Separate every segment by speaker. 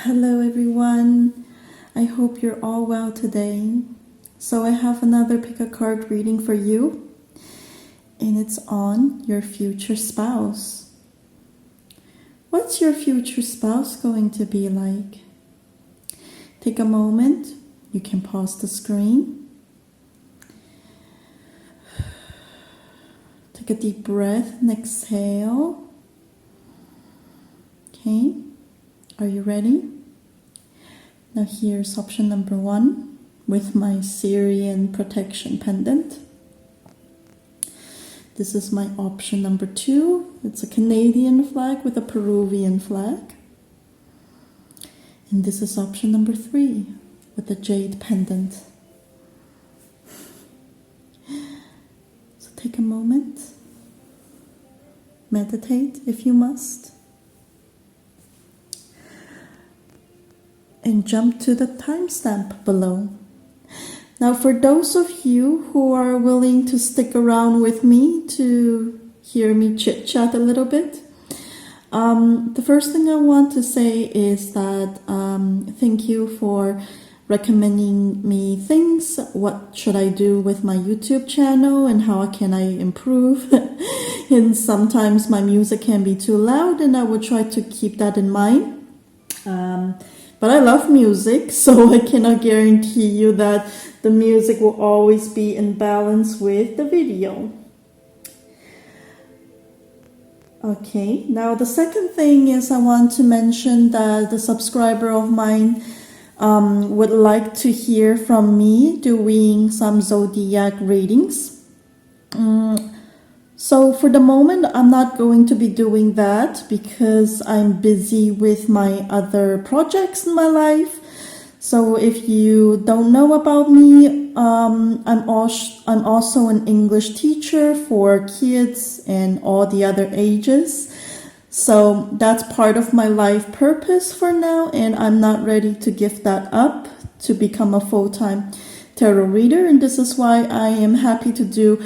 Speaker 1: Hello everyone, I hope you're all well today. So I have another pick a card reading for you, and it's on your future spouse. What's your future spouse going to be like? Take a moment, you can pause the screen. Take a deep breath and exhale. Okay, are you ready? Now here's option number 1 with my Syrian protection pendant. This is my option number 2. It's a Canadian flag with a Peruvian flag. And this is option number 3 with a jade pendant. So take a moment. Meditate if you must. And jump to the timestamp below. Now for those of you who are willing to stick around with me to hear me chit-chat a little bit, the first thing I want to say is that thank you for recommending me things. What should I do with my YouTube channel and how can I improve? And sometimes my music can be too loud, and I will try to keep that in mind. But I love music, so I cannot guarantee you that the music will always be in balance with the video. Okay, now the second thing is I want to mention that the subscriber of mine would like to hear from me doing some zodiac readings. So for the moment, I'm not going to be doing that because I'm busy with my other projects in my life. So if you don't know about me, I'm also an English teacher for kids and all the other ages. So that's part of my life purpose for now, and I'm not ready to give that up to become a full-time tarot reader. And this is why I am happy to do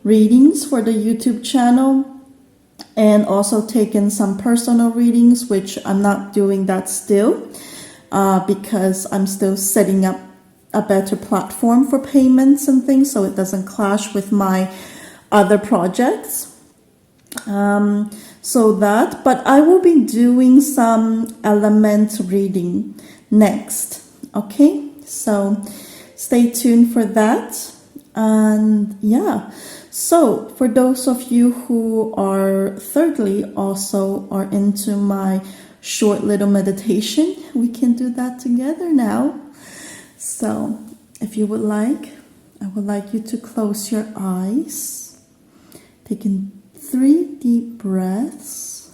Speaker 1: readings for the YouTube channel and also taken some personal readings, which I'm not doing that still because I'm still setting up a better platform for payments and things so it doesn't clash with my other projects. But I will be doing some element reading next. Okay, so stay tuned for that. And yeah, so for those of you who are thirdly also are into my short little meditation, we can do that together now. So if you would like, I would like you to close your eyes, take in 3 deep breaths,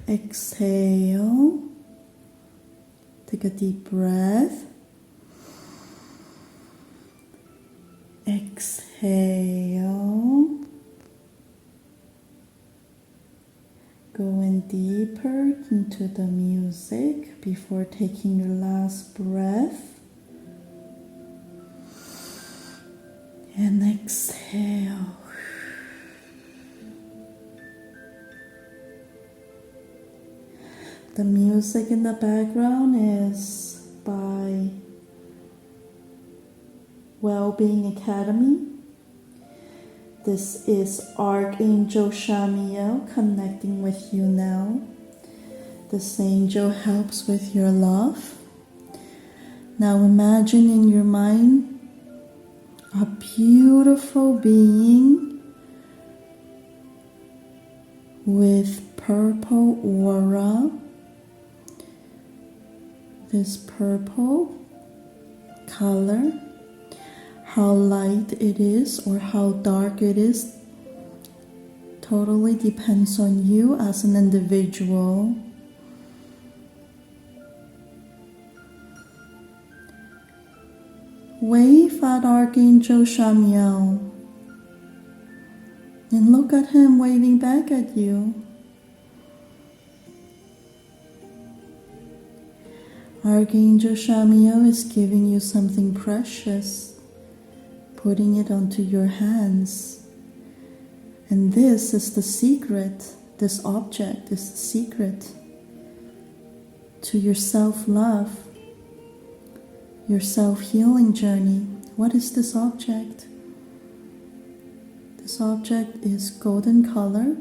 Speaker 1: exhale, take a deep breath, exhale, go in deeper into the music before taking your last breath, and exhale. The music in the background is by Wellbeing Academy. This is Archangel Shamiel connecting with you now. This angel helps with your love. Now imagine in your mind a beautiful being with purple aura. This purple color, how light it is or how dark it is, totally depends on you as an individual. Wave at Archangel Shamiel. And look at him waving back at you. Archangel Chamuel is giving you something precious, putting it onto your hands. And this is the secret. This object is the secret to your self-love, your self-healing journey. What is this object? This object is golden color,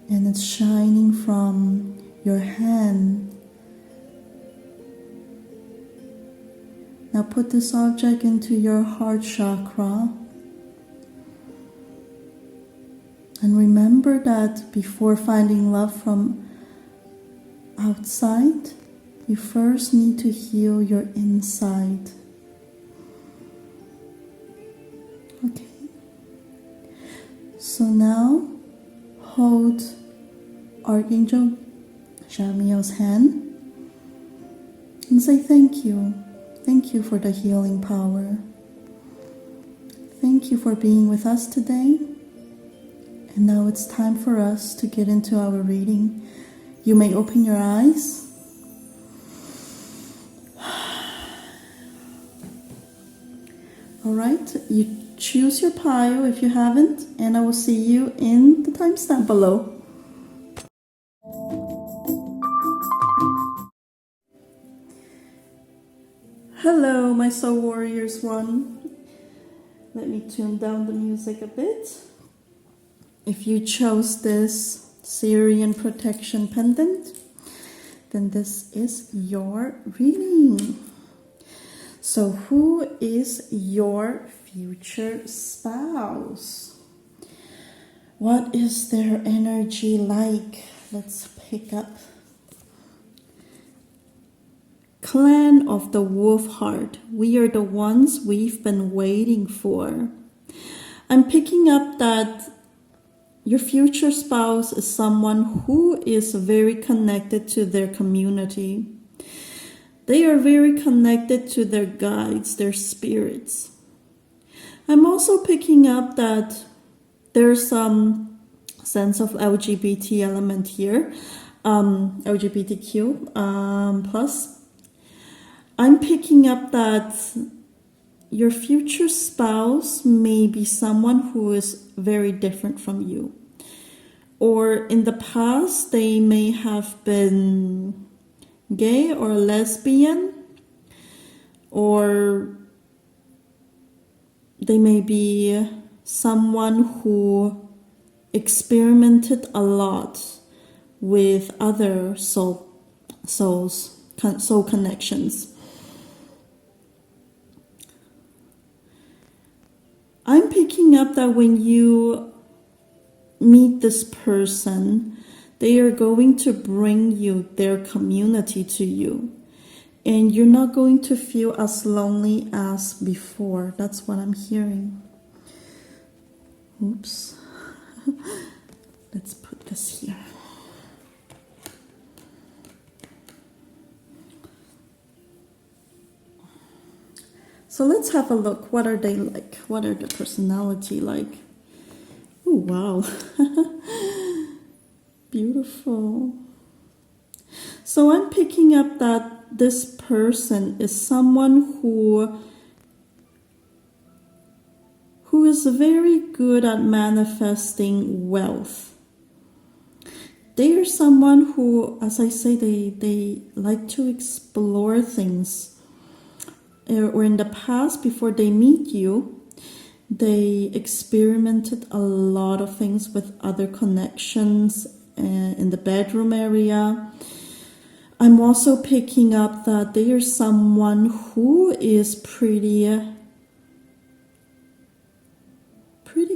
Speaker 1: and it's shining from your hand. Now put this object into your heart chakra. And remember that before finding love from outside, you first need to heal your inside. Okay. So now hold Archangel Chamuel's hand and say thank you. Thank you for the healing power. Thank you for being with us today. And now it's time for us to get into our reading. You may open your eyes. All right, you choose your pile if you haven't, and I will see you in the timestamp below. Hello, my soul warriors one. Let me tune down the music a bit. If you chose this Syrian protection pendant, then this is your reading. So who is your future spouse? What is their energy like? Let's pick up. Clan of the Wolf Heart. We are the ones we've been waiting for. I'm picking up that your future spouse is someone who is very connected to their community. They are very connected to their guides, their spirits. I'm also picking up that there's some sense of LGBT element here, LGBTQ plus. I'm picking up that your future spouse may be someone who is very different from you. Or in the past, they may have been gay or lesbian, or they may be someone who experimented a lot with other soul connections. I'm picking up that when you meet this person, they are going to bring you their community to you. And you're not going to feel as lonely as before. That's what I'm hearing. Oops. Let's put this here. So let's have a look. What are they like? What are the personality like? Oh, wow. Beautiful. So I'm picking up that this person is someone who is very good at manifesting wealth. They are someone who, as I say, they like to explore things. Or in the past, before they meet you, they experimented a lot of things with other connections in the bedroom area. I'm also picking up that they are someone who is pretty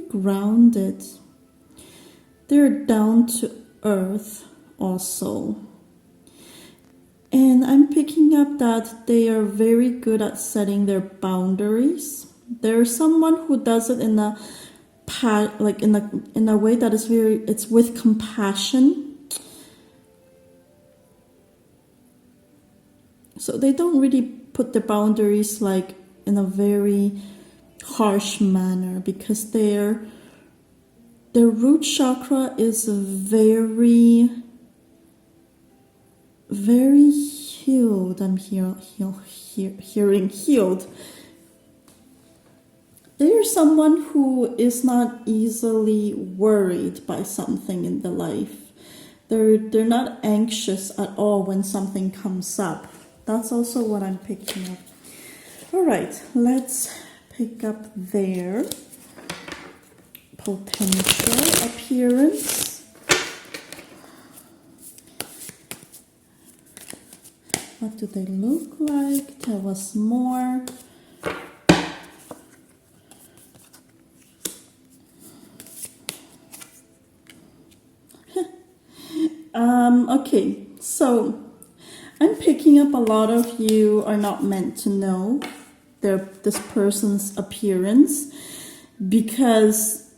Speaker 1: grounded. They're down to earth also. And I'm picking up that they are very good at setting their boundaries. They're someone who does it in a way that is it's with compassion. So they don't really put the boundaries like in a very harsh manner, because they're their root chakra is very, very healed. I'm hearing healed. They are someone who is not easily worried by something in their life. They're not anxious at all when something comes up. That's also what I'm picking up. All right, let's pick up their potential appearance. What do they look like? Tell us more. Okay, so I'm picking up a lot of you are not meant to know this person's appearance, because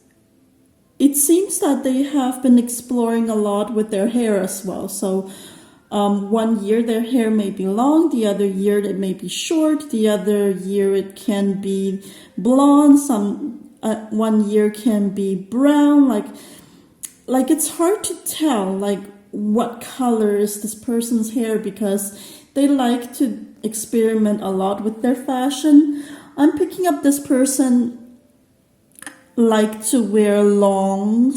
Speaker 1: it seems that they have been exploring a lot with their hair as well. So one year their hair may be long, the other year it may be short, the other year it can be blonde, one year can be brown, like it's hard to tell like what color is this person's hair, because they like to experiment a lot with their fashion. I'm picking up this person like to wear long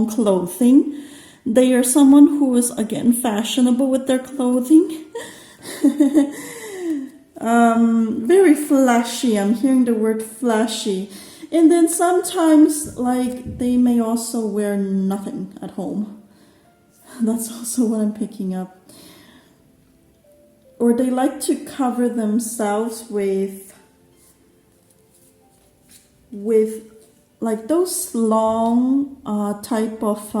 Speaker 1: clothing. They are someone who is again fashionable with their clothing. Very flashy. I'm hearing the word flashy. And then sometimes like they may also wear nothing at home. That's also what I'm picking up. Or they like to cover themselves with like those long type of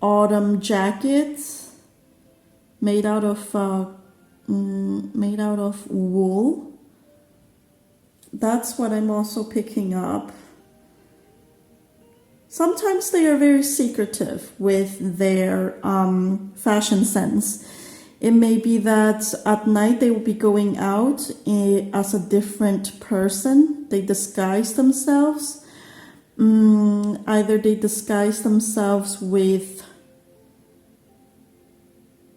Speaker 1: autumn jackets made out of wool. That's what I'm also picking up. Sometimes they are very secretive with their fashion sense. It may be that at night they will be going out as a different person. They disguise themselves. Either they disguise themselves with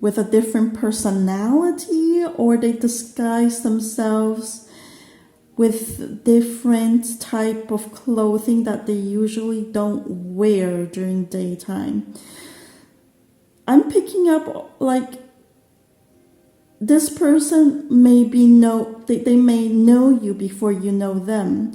Speaker 1: a different personality, or they disguise themselves with different type of clothing that they usually don't wear during daytime. I'm picking up like this person may they may know you before you know them,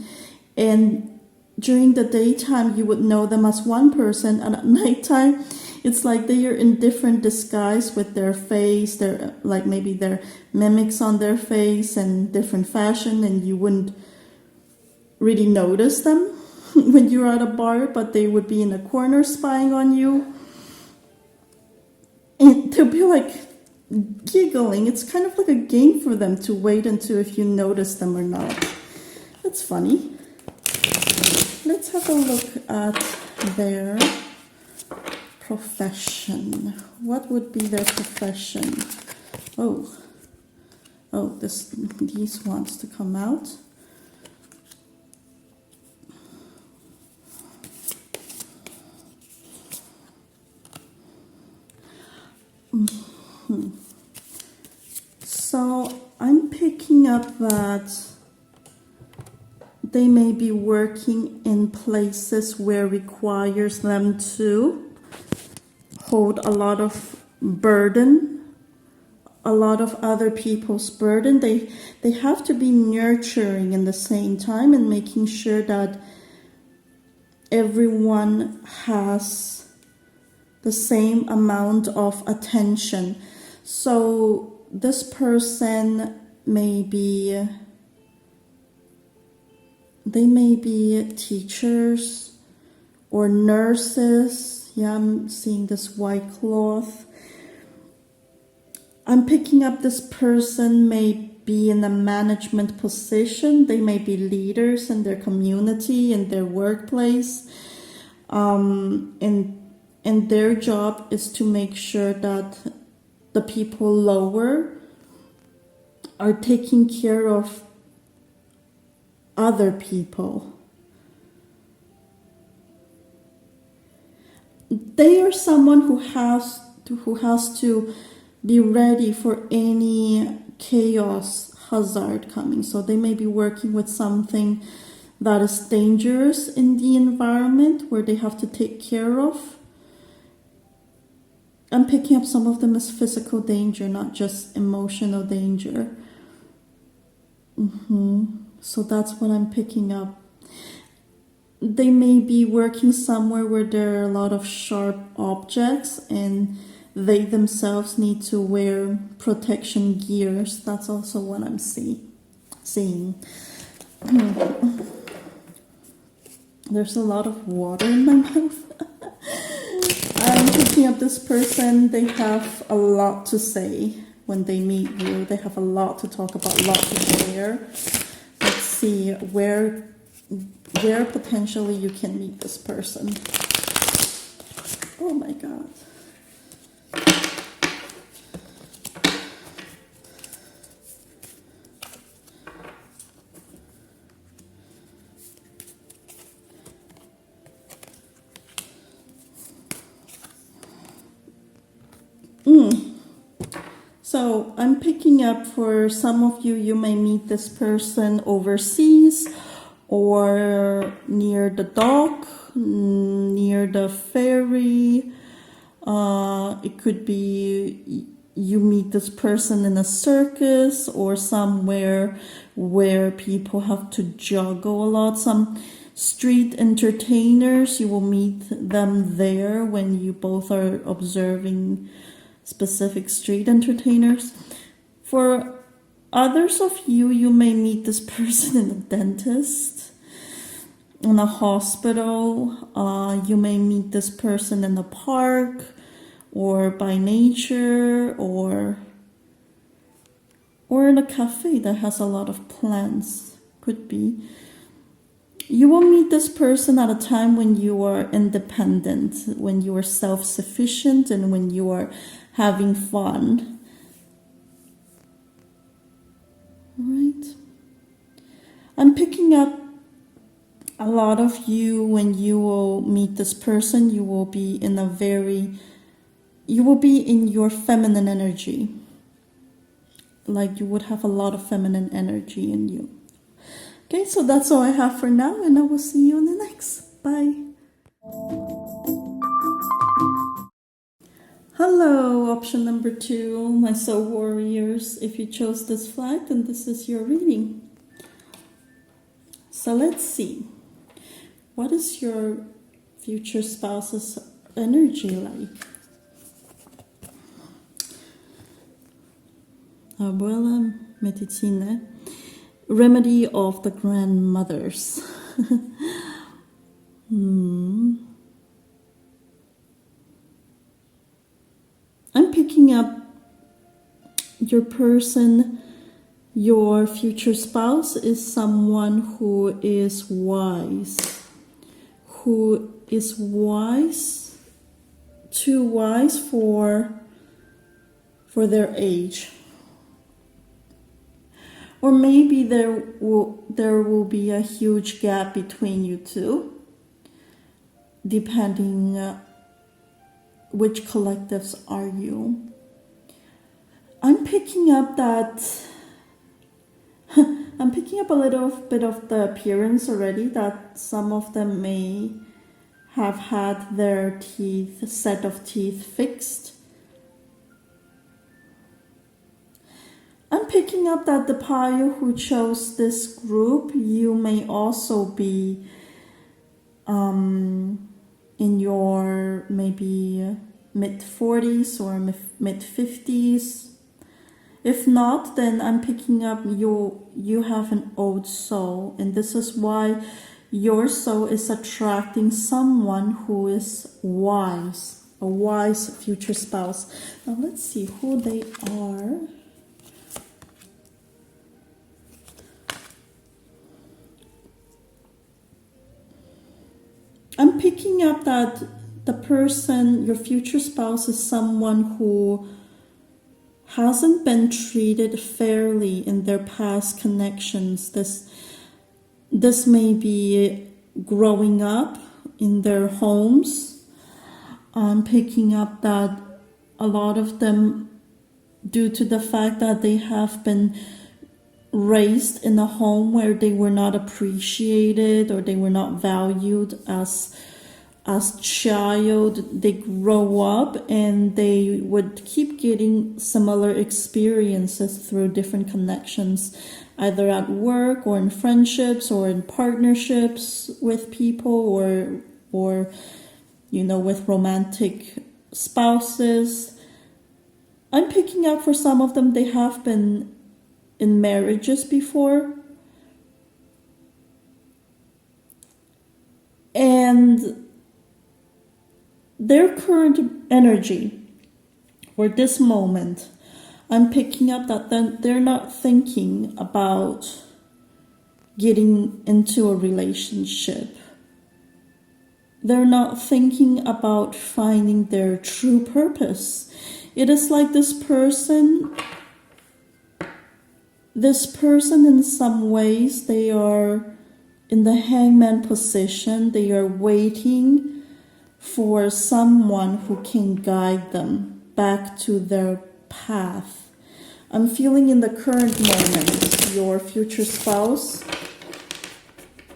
Speaker 1: and during the daytime you would know them as one person, and at nighttime it's like they are in different disguise with their face. They're like maybe they're mimics on their face and different fashion, and you wouldn't really notice them when you're at a bar, but they would be in a corner spying on you. And they'll be like giggling. It's kind of like a game for them to wait until if you notice them or not. That's funny. Let's have a look at their profession. What would be their profession? These wants to come out. So I'm picking up that they may be working in places where requires them to hold a lot of burden, a lot of other people's burden. They have to be nurturing in the same time and making sure that everyone has the same amount of attention. So this person may be teachers or nurses. Yeah, I'm seeing this white cloth. I'm picking up this person may be in a management position. They may be leaders in their community, in their workplace. And their job is to make sure that the people lower are taking care of other people. they are someone who has to be ready for any chaos hazard coming. So they may be working with something that is dangerous in the environment where they have to take care of. I'm picking up some of them as physical danger, not just emotional danger. So that's what I'm picking up. They may be working somewhere where there are a lot of sharp objects and they themselves need to wear protection gears. That's also what I'm seeing. There's a lot of water in my mouth. I'm picking up this person. They have a lot to say when they meet you. They have a lot to talk about, a lot to share. Let's see where potentially you can meet this person. Oh my God. So I'm picking up for some of you, you may meet this person overseas or near the dock, near the ferry. It could be you meet this person in a circus or somewhere where people have to juggle a lot. Some street entertainers, you will meet them there when you both are observing specific street entertainers. For others of you, you may meet this person in a dentist, in a hospital. You may meet this person in a park or by nature or in a cafe that has a lot of plants. Could be. You will meet this person at a time when you are independent, when you are self-sufficient, and when you are having fun. Right? I'm picking up a lot of you when you will meet this person. You will be in your feminine energy. Like you would have a lot of feminine energy in you. Okay, so that's all I have for now, and I will see you in the next. Bye. Hello, option number 2, my soul warriors. If you chose this flag, then this is your reading. So let's see. What is your future spouse's energy like? Abuela Medicina. Remedy of the grandmothers. I'm picking up your person, your future spouse is someone who is wise. Too wise for their age. Or maybe there will be a huge gap between you two, depending which collectives are you. I'm picking up a little bit of the appearance already that some of them may have had their set of teeth fixed. I'm picking up that the Payo who chose this group, you may also be in your maybe mid-40s or mid-50s. If not, then I'm picking up you have an old soul, and this is why your soul is attracting someone who is wise, a wise future spouse. Now let's see who they are. I'm picking up that the person, your future spouse, is someone who hasn't been treated fairly in their past connections. This may be growing up in their homes, I'm picking up that a lot of them, due to the fact that they have been raised in a home where they were not appreciated or they were not valued as child, they grow up and they would keep getting similar experiences through different connections, either at work or in friendships or in partnerships with people or with romantic spouses. I'm picking up for some of them, they have been in marriages before. And their current energy, or this moment, I'm picking up that they're not thinking about getting into a relationship. They're not thinking about finding their true purpose. It is like this person in some ways, they are in the hangman position. They are waiting for someone who can guide them back to their path. I'm feeling in the current moment, your future spouse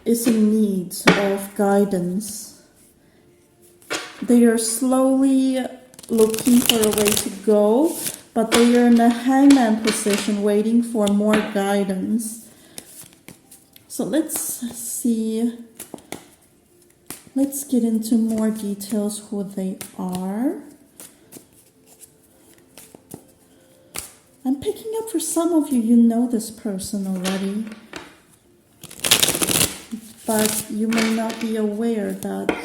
Speaker 1: is in need of guidance. They are slowly looking for a way to go, but they are in a hangman position waiting for more guidance. So let's see. Let's get into more details who they are. I'm picking up for some of you, you know this person already, but you may not be aware that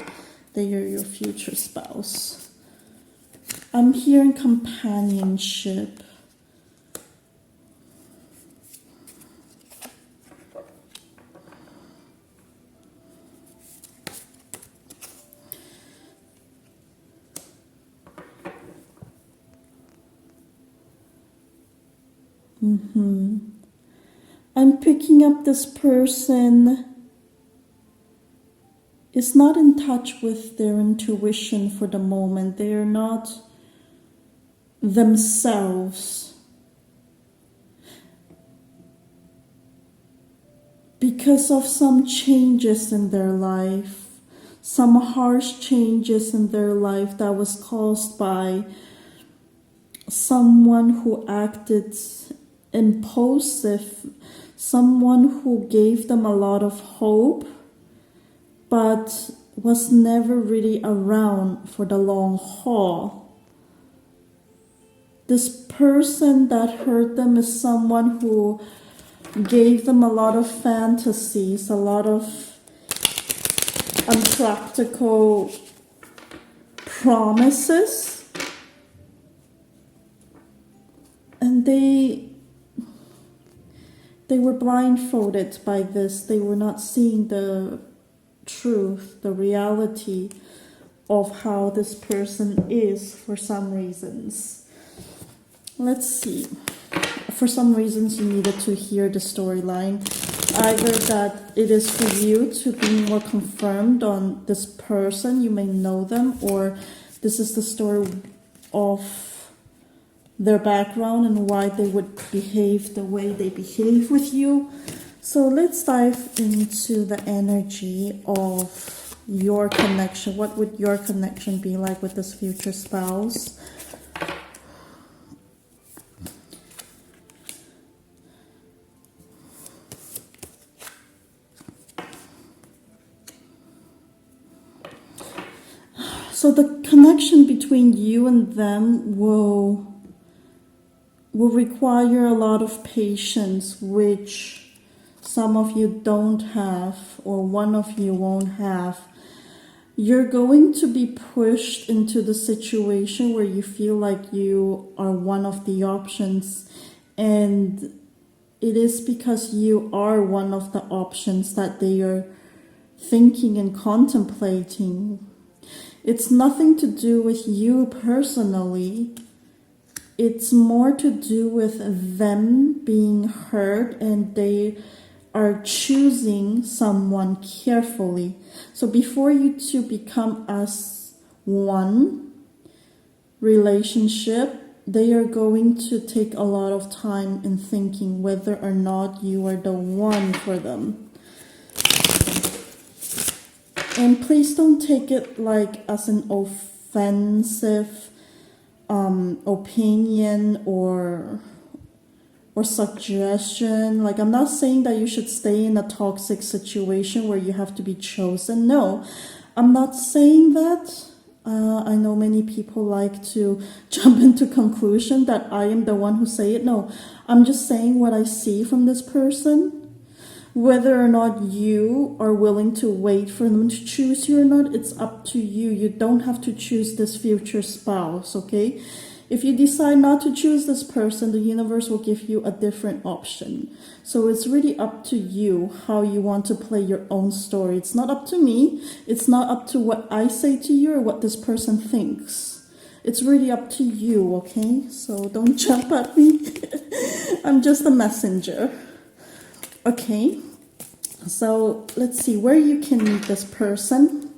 Speaker 1: they are your future spouse. I'm hearing companionship. I'm picking up this person is not in touch with their intuition for the moment. They are not themselves because of some changes in their life, some harsh changes in their life that was caused by someone who acted impulsive, someone who gave them a lot of hope but was never really around for the long haul. This person that hurt them is someone who gave them a lot of fantasies, a lot of unpractical promises, and they were blindfolded by this. They were not seeing the truth, the reality of how this person is for some reasons. Let's see. For some reasons you needed to hear the storyline. Either that it is for you to be more confirmed on this person, you may know them, or this is the story of their background and why they would behave the way they behave with you. So let's dive into the energy of your connection. What would your connection be like with this future spouse? So the connection between you and them will require a lot of patience, which some of you don't have, or one of you won't have. You're going to be pushed into the situation where you feel like you are one of the options, and it is because you are one of the options that they are thinking and contemplating. It's nothing to do with you personally. It's more to do with them being hurt, and they are choosing someone carefully. So before you two become as one relationship, they are going to take a lot of time in thinking whether or not you are the one for them. And please don't take it like as an offensive opinion or suggestion. Like, I'm not saying that you should stay in a toxic situation where you have to be chosen. No, I'm not saying that. I know many people like to jump into conclusion that I am the one who say it. No, I'm just saying what I see from this person. Whether or not you are willing to wait for them to choose you or not, it's up to you. You don't have to choose this future spouse, okay? If you decide not to choose this person, the universe will give you a different option. So it's really up to you how you want to play your own story. It's not up to me. It's not up to what I say to you or what this person thinks. It's really up to you, okay? So don't jump at me. I'm just a messenger. Okay, so let's see where you can meet this person,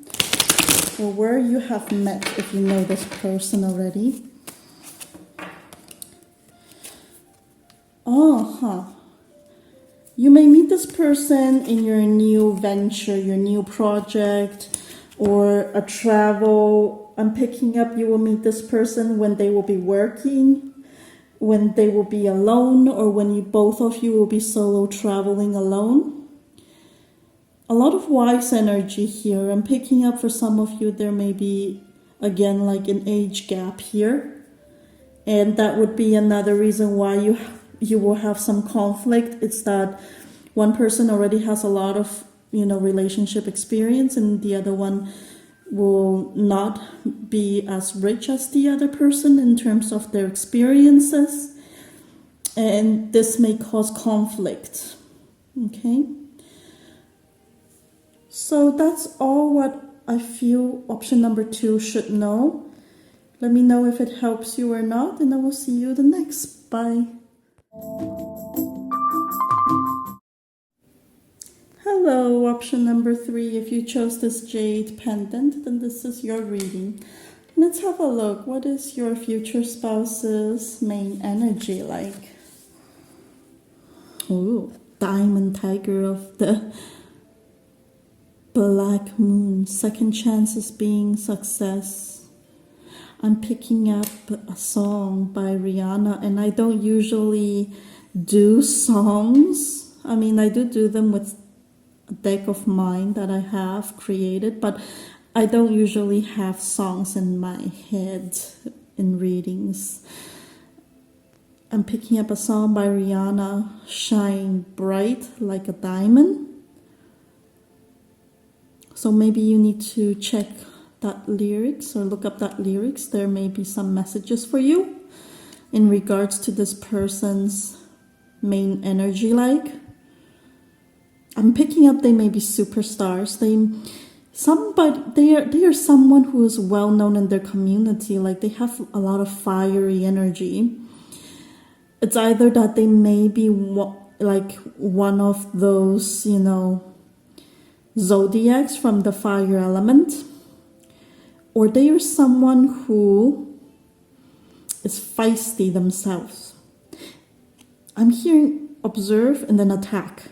Speaker 1: or where you have met if you know this person already. You may meet this person in your new venture, your new project, or a travel. I'm picking up you will meet this person when they will be working, when they will be alone, or when both of you will be solo traveling alone. A lot of wise energy here. I'm picking up for some of you there may be, again, like an age gap here. And that would be another reason why you will have some conflict. It's that one person already has a lot of, relationship experience, and the other one will not be as rich as the other person in terms of their experiences, and this may cause conflict. Okay, so that's all what I feel option number 2 should know. Let me know if it helps you or not, and I will see you the next. Bye. Hello, option number 3. If you chose this jade pendant, then this is your reading. Let's have a look. What is your future spouse's main energy like? Ooh, diamond tiger of the black moon. Second chances being success. I'm picking up a song by Rihanna, and I don't usually do songs. I mean, I do them with a deck of mine that I have created, but I don't usually have songs in my head in readings. I'm picking up a song by Rihanna, Shine Bright Like a Diamond. So maybe you need to check that lyrics or look up that lyrics. There may be some messages for you in regards to this person's main energy like. I'm picking up they may be superstars. They are someone who is well known in their community. Like, they have a lot of fiery energy. It's either that they may be like one of those, zodiacs from the fire element, or they are someone who is feisty themselves. I'm hearing observe and then attack.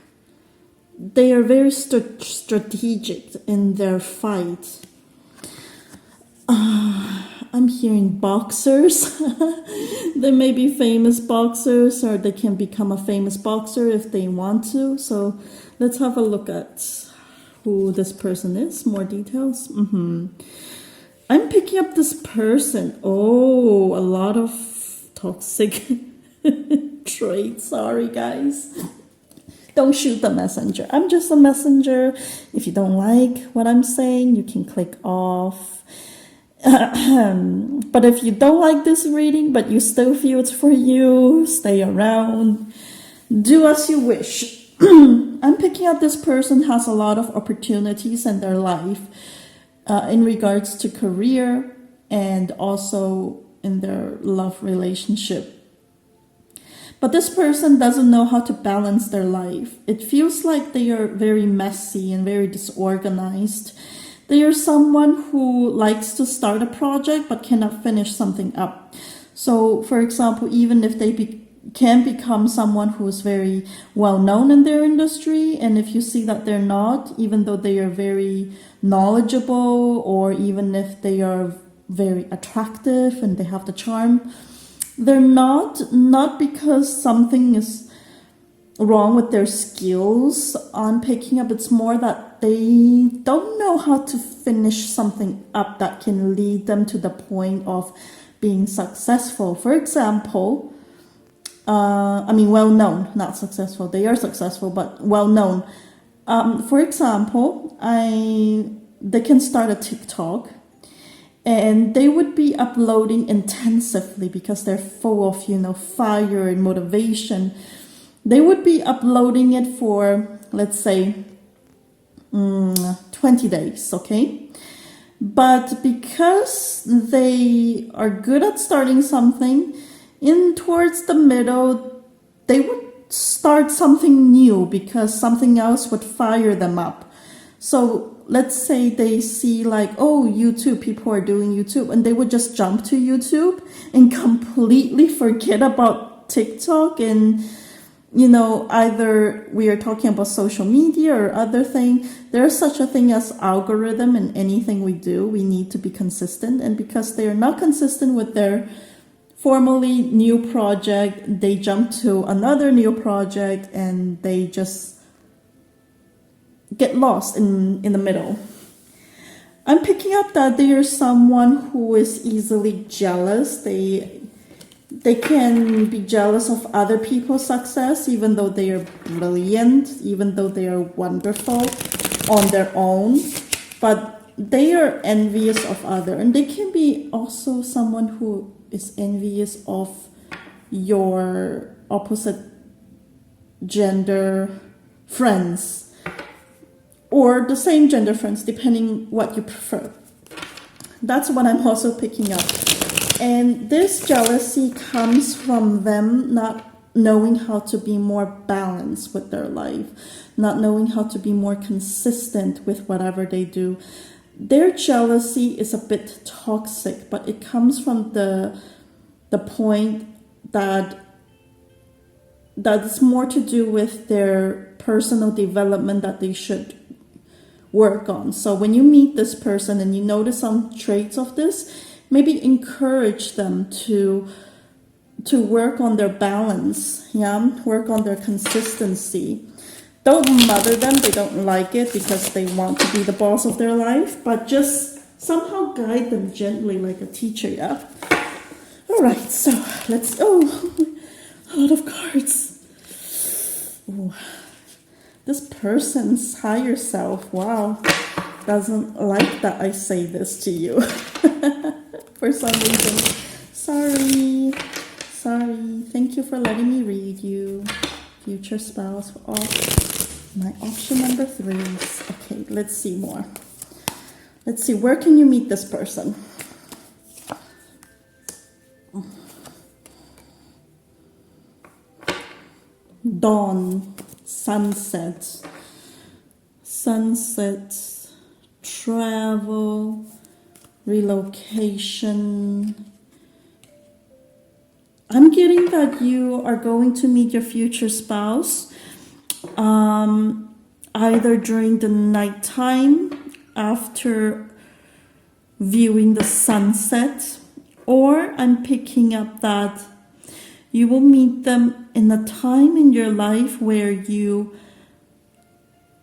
Speaker 1: They are very strategic in their fight. I'm hearing boxers. They may be famous boxers, or they can become a famous boxer if they want to. So let's have a look at who this person is. More details. I'm picking up this person. Oh, a lot of toxic traits. Sorry, guys. Don't shoot the messenger. I'm just a messenger. If you don't like what I'm saying, you can click off. But if you don't like this reading, but you still feel it's for you, stay around. Do as you wish. I'm picking up this person has a lot of opportunities in their life in regards to career and also in their love relationship. But this person doesn't know how to balance their life. It feels like they are very messy and very disorganized. They are someone who likes to start a project but cannot finish something up. So, for example, even if they can become someone who is very well known in their industry, and if you see that they're not, even though they are very knowledgeable, or even if they are very attractive and they have the charm, they're not because something is wrong with their skills on picking up. It's more that they don't know how to finish something up that can lead them to the point of being successful. For example, well known, not successful. They are successful, but well known. For example, they can start a TikTok, and they would be uploading intensively because they're full of, fire and motivation. They would be uploading it for, let's say, 20 days, okay? But because they are good at starting something, towards the middle, they would start something new because something else would fire them up. So let's say they see YouTube, people are doing YouTube, and they would just jump to YouTube and completely forget about TikTok. And, either we are talking about social media or other thing. There's such a thing as algorithm in anything we do. We need to be consistent. And because they are not consistent with their formerly new project, they jump to another new project and they just get lost in the middle. I'm picking up that they are someone who is easily jealous. They can be jealous of other people's success, even though they are brilliant, even though they are wonderful on their own, but they are envious of others. And they can be also someone who is envious of your opposite gender friends or the same gender friends, depending what you prefer. That's what I'm also picking up. And this jealousy comes from them not knowing how to be more balanced with their life, not knowing how to be more consistent with whatever they do. Their jealousy is a bit toxic, but it comes from the point that it's more to do with their personal development that they should work on. So when you meet this person and you notice some traits of this, maybe encourage them to work on their balance, work on their consistency. Don't mother them, they don't like it because they want to be the boss of their life, but just somehow guide them gently like a teacher, All right, so let's, a lot of cards. Ooh. This person's higher self, wow, doesn't like that I say this to you. For some reason. Sorry. Thank you for letting me read you. Future spouse. My option number 3. Okay, let's see more. Let's see, where can you meet this person? Dawn, sunset, travel, relocation. I'm getting that you are going to meet your future spouse either during the nighttime after viewing the sunset, or I'm picking up that you will meet them in a time in your life where you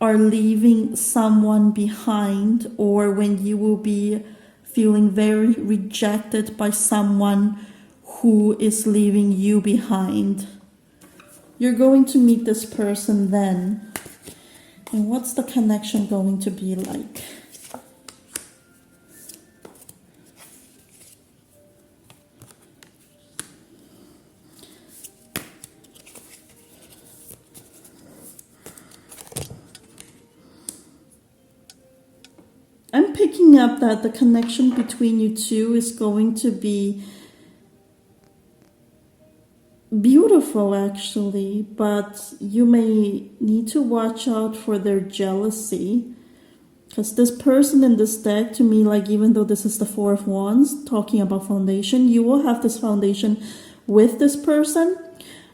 Speaker 1: are leaving someone behind, or when you will be feeling very rejected by someone who is leaving you behind. You're going to meet this person then. And what's the connection going to be like? I'm picking up that the connection between you two is going to be beautiful, actually, but you may need to watch out for their jealousy, Because this person in this deck, to me, like, even though this is the Four of Wands, talking about foundation, you will have this foundation with this person.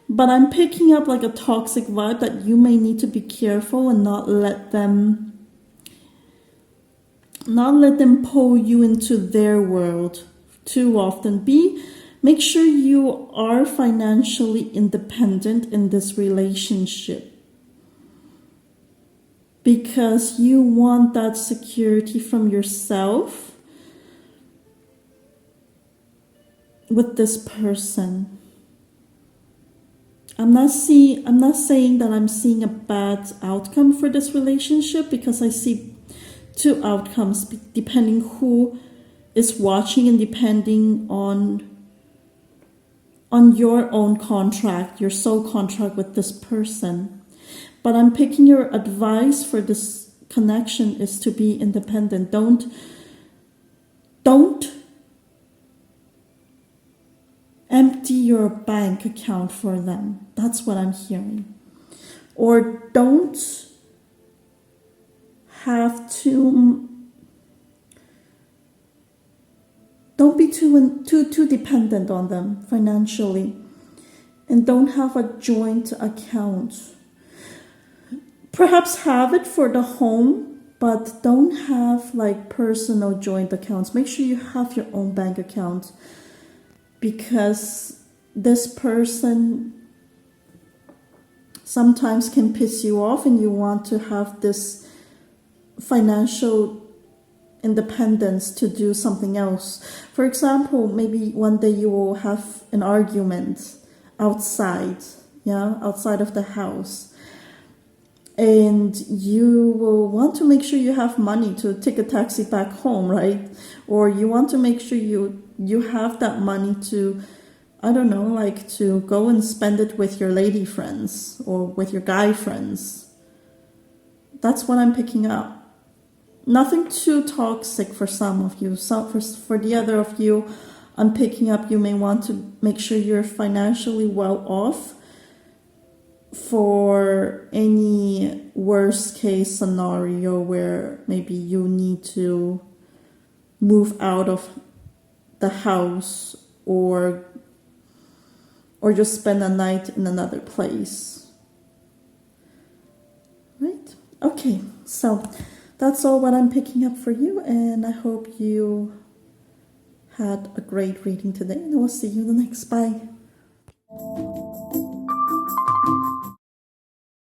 Speaker 1: But I'm picking up like a toxic vibe that you may need to be careful and not let them pull you into their world too often. Make sure you are financially independent in this relationship, because you want that security from yourself with this person. I'm not saying that I'm seeing a bad outcome for this relationship, because I see two outcomes depending who is watching and depending on your own contract, your soul contract with this person. But I'm picking your advice for this connection is to be independent. Don't empty your bank account for them. That's what I'm hearing. Or don't be too dependent on them financially. And don't have a joint account. Perhaps have it for the home, but don't have like personal joint accounts. Make sure you have your own bank account, because this person sometimes can piss you off and you want to have this financial independence to do something else. For example, maybe one day you will have an argument outside of the house. And you will want to make sure you have money to take a taxi back home, right? Or you want to make sure you have that money to, I don't know, like to go and spend it with your lady friends or with your guy friends. That's what I'm picking up. Nothing too toxic for some of you. For the other of you, I'm picking up you may want to make sure you're financially well off for any worst case scenario where maybe you need to move out of the house or just spend a night in another place. Right? Okay, so that's all what I'm picking up for you, and I hope you had a great reading today, and I will see you in the next. Bye.